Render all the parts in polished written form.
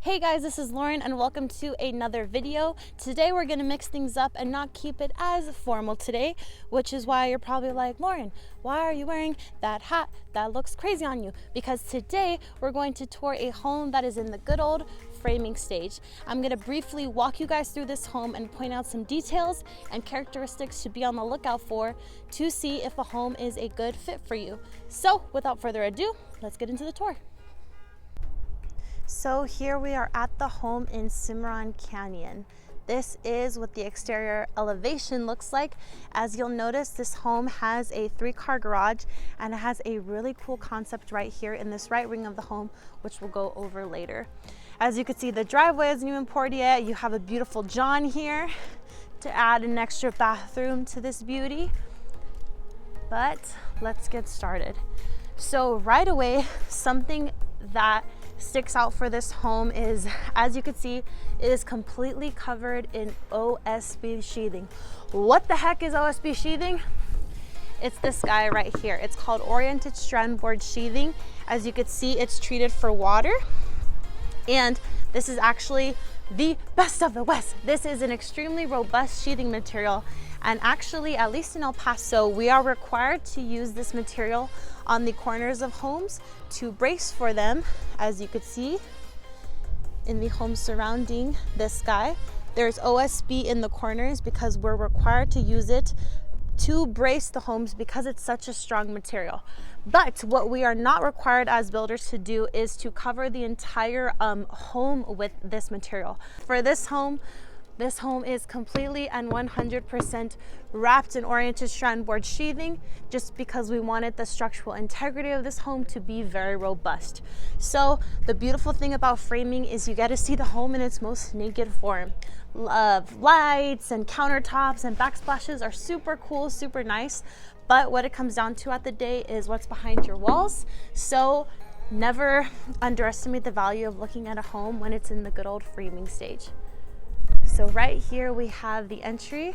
Hey guys, this is Lauren and welcome to another video. Today we're going to mix things up and not keep it as formal today, which is why you're probably like, Lauren, why are you wearing that hat? That looks crazy on you. Because today we're going to tour a home that is in the good old framing stage. I'm going to briefly walk you guys through this home and point out some details and characteristics to be on the lookout for to see if a home is a good fit for you. So without further ado, let's get into the tour. So here we are at the home in Cimarron Canyon. This is what the exterior elevation looks like. As you'll notice, this home has a 3-car garage and it has a really cool concept right here in this right wing of the home, which we'll go over later. As you can see, the driveway isn't even poured yet. You have a beautiful john here to add an extra bathroom to this beauty. But let's get started. So right away, something that sticks out for this home is, as you can see, it is completely covered in OSB sheathing. What the heck is OSB sheathing? It's this guy right here. It's called oriented strand board sheathing. As you can see, it's treated for water, and this is actually the best of the West. This is an extremely robust sheathing material, and actually, at least in El Paso, we are required to use this material on the corners of homes to brace for them. As you could see in the home surrounding this guy, there's OSB in the corners because we're required to use it to brace the homes because it's such a strong material. But what we are not required as builders to do is to cover the entire home with this material. For this home is completely and 100% wrapped in oriented strand board sheathing, just because we wanted the structural integrity of this home to be very robust. So the beautiful thing about framing is you get to see the home in its most naked form. Lights and countertops and backsplashes are super cool, super nice, but what it comes down to at the day is what's behind your walls. So never underestimate the value of looking at a home when it's in the good old framing stage. So right here we have the entry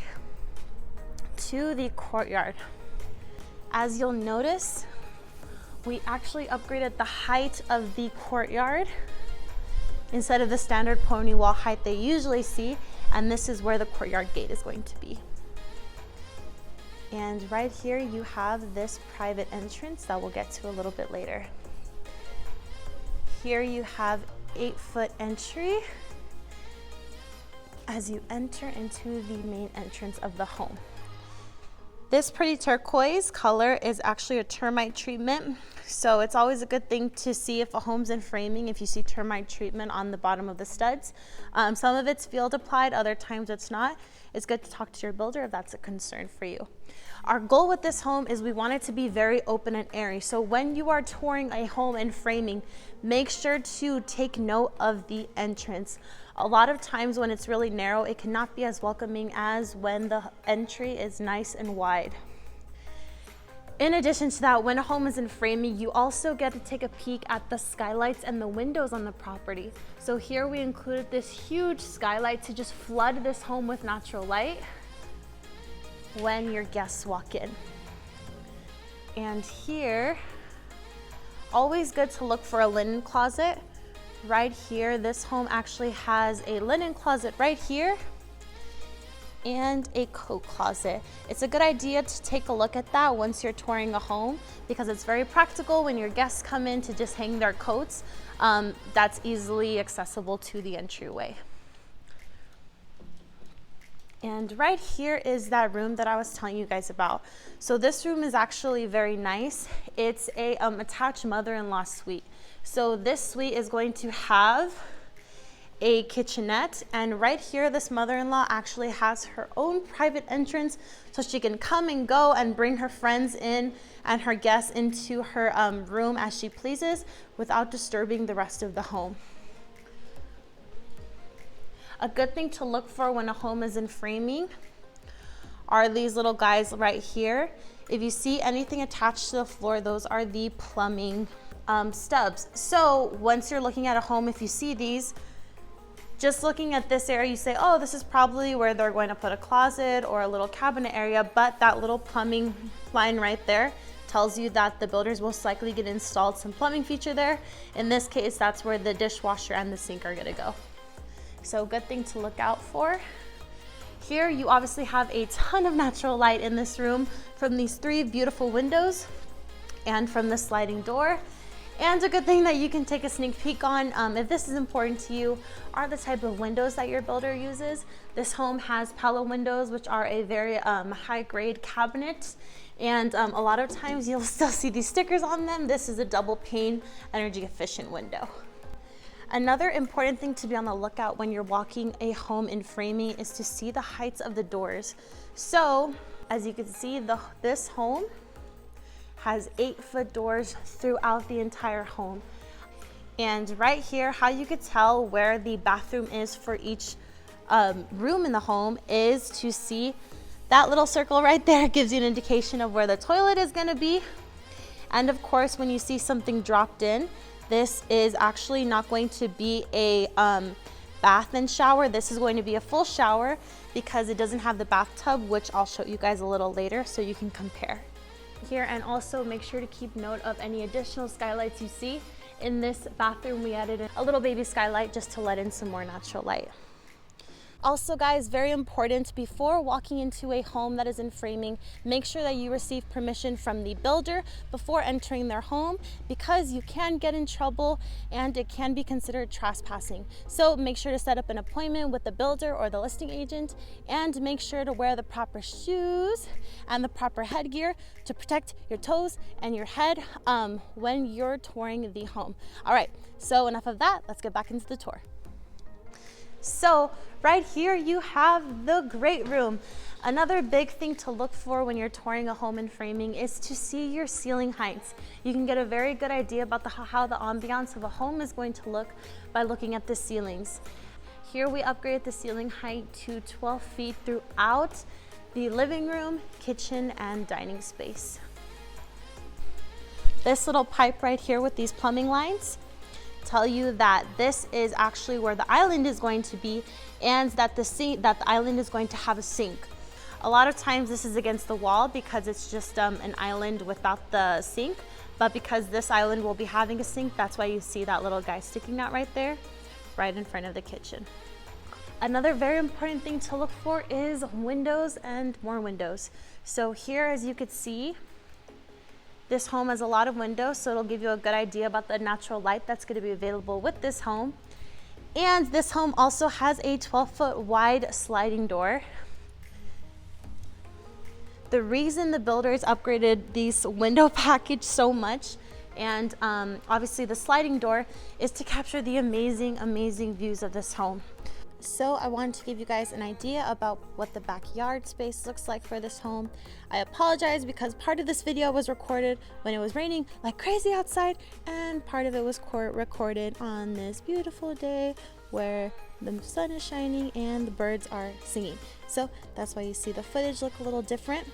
to the courtyard. As you'll notice, we actually upgraded the height of the courtyard instead of the standard pony wall height they usually see, and this is where the courtyard gate is going to be. And right here you have this private entrance that we'll get to a little bit later. Here you have 8-foot entry as you enter into the main entrance of the home. This pretty turquoise color is actually a termite treatment. So it's always a good thing to see if a home's in framing if you see termite treatment on the bottom of the studs. Some of it's field applied, other times it's not. It's good to talk to your builder if that's a concern for you. Our goal with this home is we want it to be very open and airy. So when you are touring a home in framing, make sure to take note of the entrance. A lot of times when it's really narrow, it cannot be as welcoming as when the entry is nice and wide. In addition to that, when a home is in framing, you also get to take a peek at the skylights and the windows on the property. So here we included this huge skylight to just flood this home with natural light when your guests walk in. And here, always good to look for a linen closet. Right here, this home actually has a linen closet right here and a coat closet. It's a good idea to take a look at that once you're touring a home because it's very practical when your guests come in to just hang their coats. That's easily accessible to the entryway. And right here is that room that I was telling you guys about. So this room is actually very nice. It's a attached mother-in-law suite. So this suite is going to have a kitchenette, and right here this mother-in-law actually has her own private entrance so she can come and go and bring her friends in and her guests into her room as she pleases without disturbing the rest of the home. A good thing to look for when a home is in framing are these little guys right here. If you see anything attached to the floor, those are the plumbing stubs. So once you're looking at a home, if you see these, just looking at this area, you say, oh, this is probably where they're going to put a closet or a little cabinet area, but that little plumbing line right there tells you that the builder's most likely gonna install some plumbing feature there. In this case, that's where the dishwasher and the sink are gonna go. So good thing to look out for. Here you obviously have a ton of natural light in this room from these 3 beautiful windows and from the sliding door. And a good thing that you can take a sneak peek on, if this is important to you, are the type of windows that your builder uses. This home has Pella windows, which are a very high grade cabinet. And a lot of times you'll still see these stickers on them. This is a double pane, energy efficient window. Another important thing to be on the lookout when you're walking a home in framing is to see the heights of the doors. So as you can see, this home has 8-foot doors throughout the entire home. And right here, how you could tell where the bathroom is for each room in the home is to see that little circle right there. Gives you an indication of where the toilet is gonna be. And of course, when you see something dropped in, this is actually not going to be a bath and shower. This is going to be a full shower because it doesn't have the bathtub, which I'll show you guys a little later so you can compare. Here, and also make sure to keep note of any additional skylights you see. In this bathroom, we added a little baby skylight just to let in some more natural light. Also guys, very important, before walking into a home that is in framing, make sure that you receive permission from the builder before entering their home, because you can get in trouble and it can be considered trespassing. So make sure to set up an appointment with the builder or the listing agent, and make sure to wear the proper shoes and the proper headgear to protect your toes and your head when you're touring the home. All right, so enough of that, let's get back into the tour. So right here you have the great room. Another big thing to look for when you're touring a home in framing is to see your ceiling heights. You can get a very good idea about how the ambiance of a home is going to look by looking at the ceilings. Here we upgraded the ceiling height to 12 feet throughout the living room, kitchen, and dining space. This little pipe right here with these plumbing lines tell you that this is actually where the island is going to be, and that the island is going to have a sink. A lot of times this is against the wall because it's just an island without the sink, but because this island will be having a sink, that's why you see that little guy sticking out right there, right in front of the kitchen. Another very important thing to look for is windows and more windows. So here, as you could see, this home has a lot of windows, so it'll give you a good idea about the natural light that's going to be available with this home. And this home also has a 12-foot wide sliding door. The reason the builders upgraded this window package so much, and obviously the sliding door, is to capture the amazing views of this home. So I wanted to give you guys an idea about what the backyard space looks like for this home. I apologize because part of this video was recorded when it was raining like crazy outside, and part of it was recorded on this beautiful day where the sun is shining and the birds are singing. So that's why you see the footage look a little different.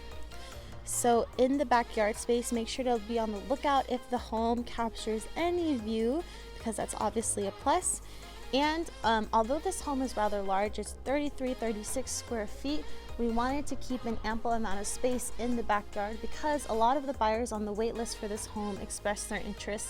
So in the backyard space, make sure to be on the lookout if the home captures any view, because that's obviously a plus. And although this home is rather large, it's 36 square feet, we wanted to keep an ample amount of space in the backyard because a lot of the buyers on the wait list for this home expressed their interest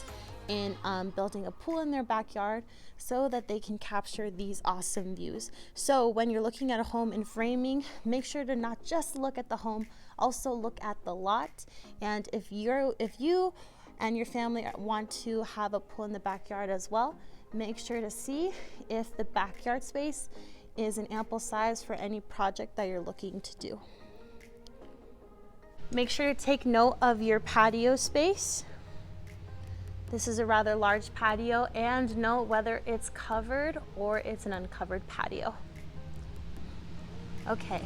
in building a pool in their backyard so that they can capture these awesome views. So when you're looking at a home in framing, make sure to not just look at the home, also look at the lot. And if you and your family want to have a pool in the backyard as well, make sure to see if the backyard space is an ample size for any project that you're looking to do. Make sure to take note of your patio space. This is a rather large patio, and note whether it's covered or it's an uncovered patio. Okay,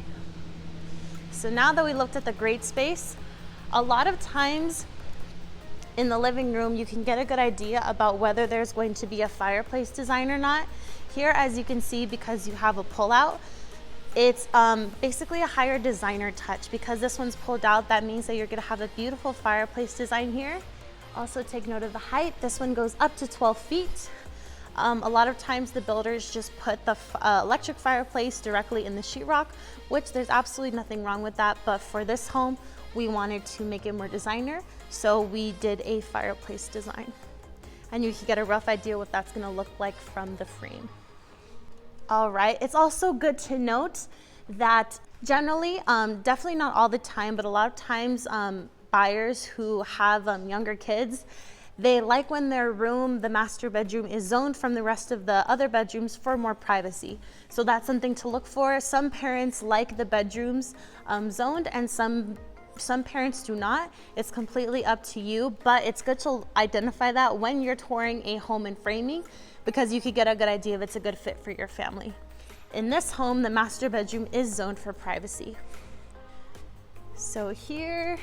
so now that we looked at the great space, a lot of times in the living room, you can get a good idea about whether there's going to be a fireplace design or not. Here, as you can see, because you have a pull-out, it's basically a higher designer touch. Because this one's pulled out, that means that you're gonna have a beautiful fireplace design here. Also take note of the height. This one goes up to 12 feet. A lot of times the builders just put the electric fireplace directly in the sheetrock, which there's absolutely nothing wrong with that. But for this home, we wanted to make it more designer, so we did a fireplace design. And you can get a rough idea what that's gonna look like from the frame. All right, it's also good to note that generally, definitely not all the time, but a lot of times buyers who have younger kids, they like when their room, the master bedroom, is zoned from the rest of the other bedrooms for more privacy. So that's something to look for. Some parents like the bedrooms zoned, and some parents do not. It's completely up to you, but it's good to identify that when you're touring a home and framing, because you could get a good idea if it's a good fit for your family. In this home, the master bedroom is zoned for privacy. So here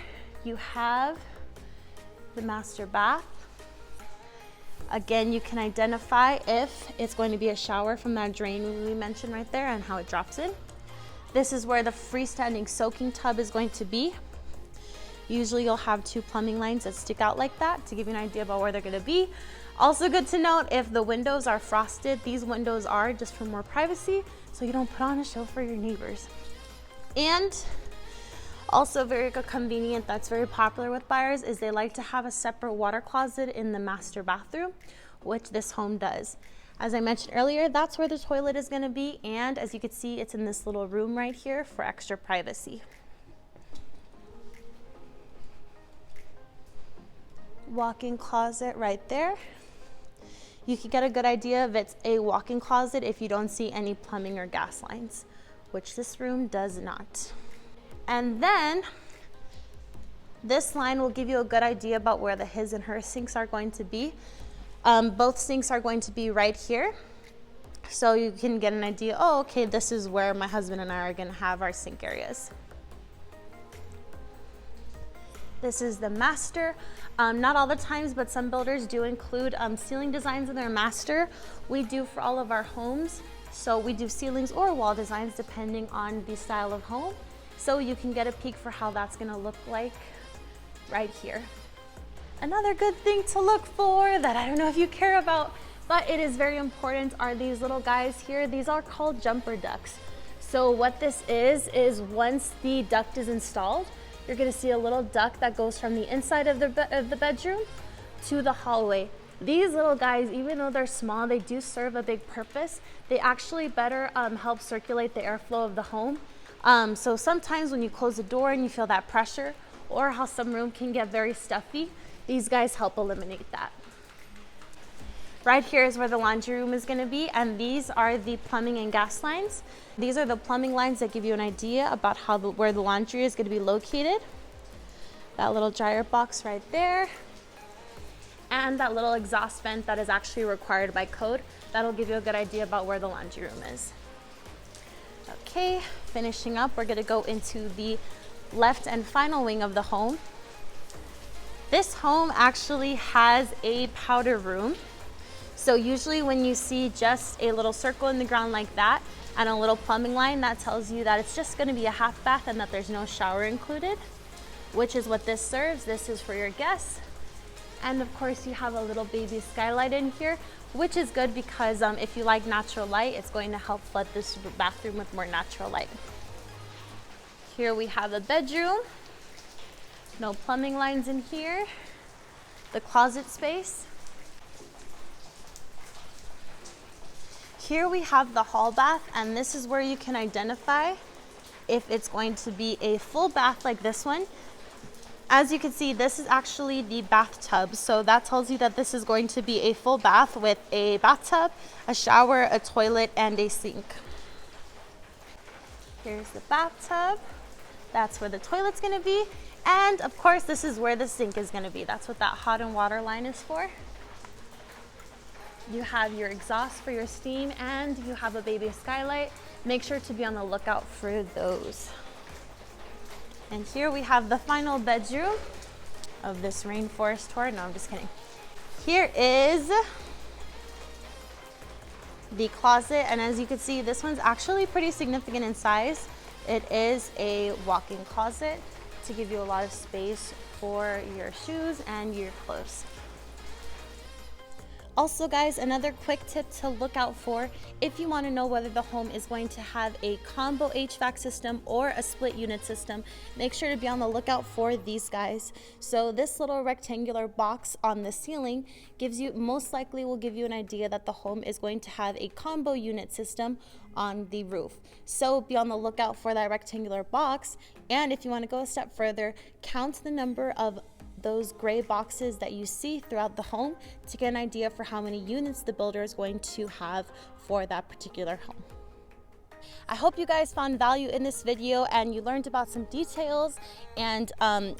you have the master bath. Again, you can identify if it's going to be a shower from that drain we mentioned right there and how it drops in. This is where the freestanding soaking tub is going to be. Usually you'll have two plumbing lines that stick out like that to give you an idea about where they're gonna be. Also good to note, if the windows are frosted, these windows are just for more privacy, so you don't put on a show for your neighbors. And also very convenient, that's very popular with buyers, is they like to have a separate water closet in the master bathroom, which this home does. As I mentioned earlier, that's where the toilet is gonna be, and as you can see, it's in this little room right here for extra privacy. Walk-in closet right there. You can get a good idea if it's a walk-in closet if you don't see any plumbing or gas lines, which this room does not. And then this line will give you a good idea about where the his and her sinks are going to be. Both sinks are going to be right here. So you can get an idea, oh, okay, this is where my husband and I are gonna have our sink areas. This is the master. Not all the times, but some builders do include ceiling designs in their master. We do for all of our homes. So we do ceilings or wall designs depending on the style of home. So you can get a peek for how that's gonna look like right here. Another good thing to look for that I don't know if you care about, but it is very important, are these little guys here. These are called jumper ducts. So what this is once the duct is installed, you're gonna see a little duct that goes from the inside of the bedroom to the hallway. These little guys, even though they're small, they do serve a big purpose. They actually better help circulate the airflow of the home. So sometimes when you close the door and you feel that pressure, or how some room can get very stuffy, these guys help eliminate that. Right here is where the laundry room is gonna be, and these are the plumbing and gas lines. These are the plumbing lines that give you an idea about where the laundry is gonna be located. That little dryer box right there. And that little exhaust vent that is actually required by code. That'll give you a good idea about where the laundry room is. Okay, finishing up, we're gonna go into the left and final wing of the home. This home actually has a powder room. So usually when you see just a little circle in the ground like that and a little plumbing line, that tells you that it's just gonna be a half bath and that there's no shower included, which is what this serves. This is for your guests. And of course you have a little baby skylight in here, which is good because if you like natural light, it's going to help flood this bathroom with more natural light. Here we have a bedroom. No plumbing lines in here. The closet space. Here we have the hall bath, and this is where you can identify if it's going to be a full bath like this one. As you can see, this is actually the bathtub, so that tells you that this is going to be a full bath with a bathtub, a shower, a toilet, and a sink. Here's the bathtub. That's where the toilet's gonna be. And of course, this is where the sink is gonna be. That's what that hot and water line is for. You have your exhaust for your steam, and you have a baby skylight. Make sure to be on the lookout for those. And here we have the final bedroom of this rainforest tour. No, I'm just kidding. Here is the closet, and as you can see, this one's actually pretty significant in size. It is a walk-in closet to give you a lot of space for your shoes and your clothes. Also guys, another quick tip to look out for if you want to know whether the home is going to have a combo HVAC system or a split unit system, make sure to be on the lookout for these guys. So this little rectangular box on the ceiling most likely will give you an idea that the home is going to have a combo unit system on the roof. So be on the lookout for that rectangular box, and if you want to go a step further, count the number of those gray boxes that you see throughout the home to get an idea for how many units the builder is going to have for that particular home. I hope you guys found value in this video and you learned about some details and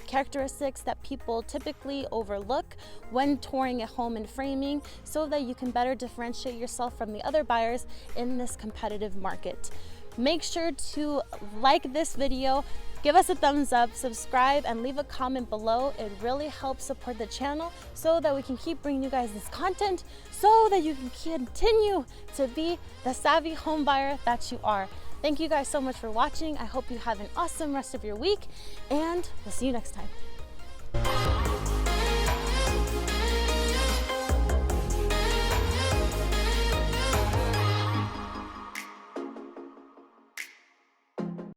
characteristics that people typically overlook when touring a home and framing, so that you can better differentiate yourself from the other buyers in this competitive market. Make sure to like this video, give us a thumbs up, subscribe, and leave a comment below. It really helps support the channel so that we can keep bringing you guys this content, so that you can continue to be the savvy home buyer that you are. Thank you guys so much for watching. I hope you have an awesome rest of your week, and we'll see you next time.